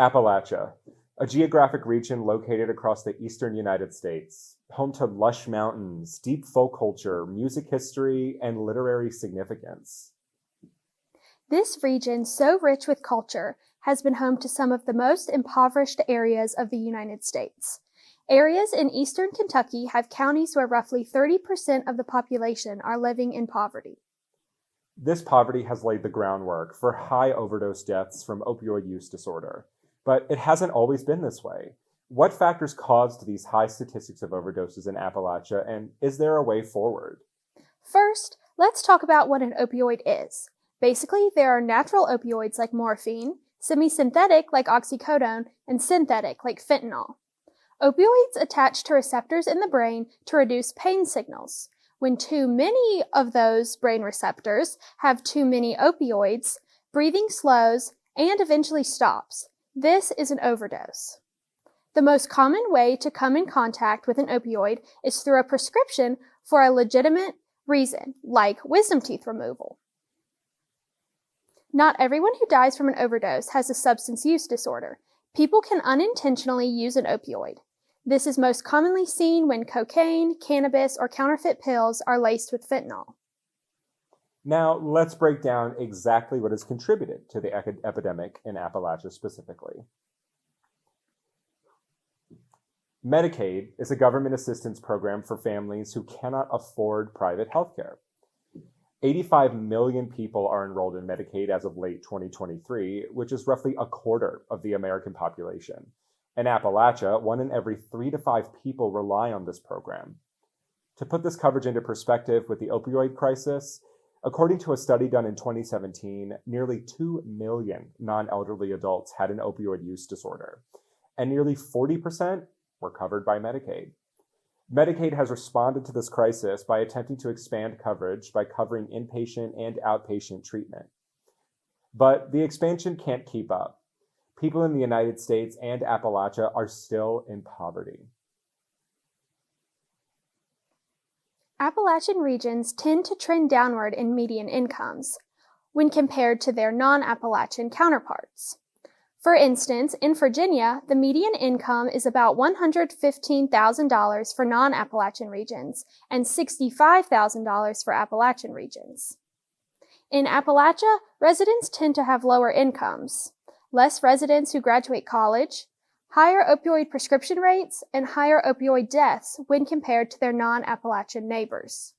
Appalachia, a geographic region located across the eastern United States, home to lush mountains, deep folk culture, music history, and literary significance. This region, so rich with culture, has been home to some of the most impoverished areas of the United States. Areas in eastern Kentucky have counties where roughly 30% of the population are living in poverty. This poverty has laid the groundwork for high overdose deaths from opioid use disorder, but it hasn't always been this way. What factors caused these high statistics of overdoses in Appalachia, and is there a way forward? First, let's talk about what an opioid is. Basically, there are natural opioids like morphine, semi-synthetic like oxycodone, and synthetic like fentanyl. Opioids attach to receptors in the brain to reduce pain signals. When too many of those brain receptors have too many opioids, breathing slows and eventually stops. This is an overdose. The most common way to come in contact with an opioid is through a prescription for a legitimate reason, like wisdom teeth removal. Not everyone who dies from an overdose has a substance use disorder. People can unintentionally use an opioid. This is most commonly seen when cocaine, cannabis, or counterfeit pills are laced with fentanyl. Now, let's break down exactly what has contributed to the epidemic in Appalachia specifically. Medicaid is a government assistance program for families who cannot afford private health care. 85 million people are enrolled in Medicaid as of late 2023, which is roughly a quarter of the American population. In Appalachia, 1 in every 3 to 5 people rely on this program. To put this coverage into perspective with the opioid crisis, according to a study done in 2017, nearly 2 million non-elderly adults had an opioid use disorder, and nearly 40% were covered by Medicaid. Medicaid has responded to this crisis by attempting to expand coverage by covering inpatient and outpatient treatment. But the expansion can't keep up. People in the United States and Appalachia are still in poverty. Appalachian regions tend to trend downward in median incomes when compared to their non-Appalachian counterparts. For instance, in Virginia, the median income is about $115,000 for non-Appalachian regions and $65,000 for Appalachian regions. In Appalachia, residents tend to have lower incomes, less residents who graduate college, higher opioid prescription rates, and higher opioid deaths when compared to their non-Appalachian neighbors.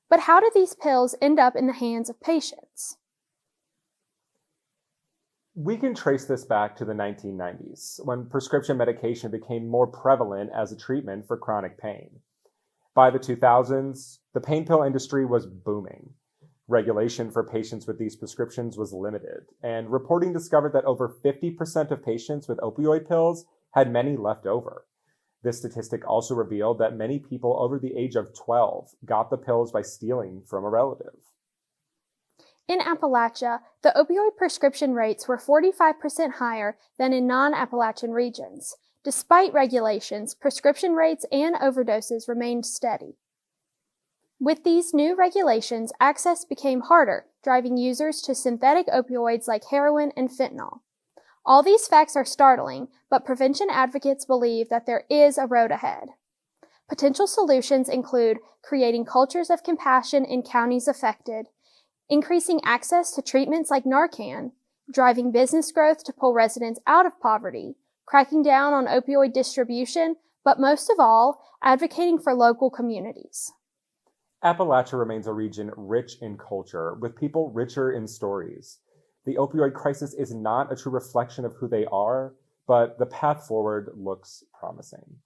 But how do these pills end up in the hands of patients? We can trace this back to the 1990s, when prescription medication became more prevalent as a treatment for chronic pain. By the 2000s, the pain pill industry was booming. Regulation for patients with these prescriptions was limited, and reporting discovered that over 50% of patients with opioid pills had many left over. This statistic also revealed that many people over the age of 12 got the pills by stealing from a relative. In Appalachia, the opioid prescription rates were 45% higher than in non-Appalachian regions. Despite regulations, prescription rates and overdoses remained steady. With these new regulations, access became harder, driving users to synthetic opioids like heroin and fentanyl. All these facts are startling, but prevention advocates believe that there is a road ahead. Potential solutions include creating cultures of compassion in counties affected, increasing access to treatments like Narcan, driving business growth to pull residents out of poverty, cracking down on opioid distribution, but most of all, advocating for local communities. Appalachia remains a region rich in culture, with people richer in stories. The opioid crisis is not a true reflection of who they are, but the path forward looks promising.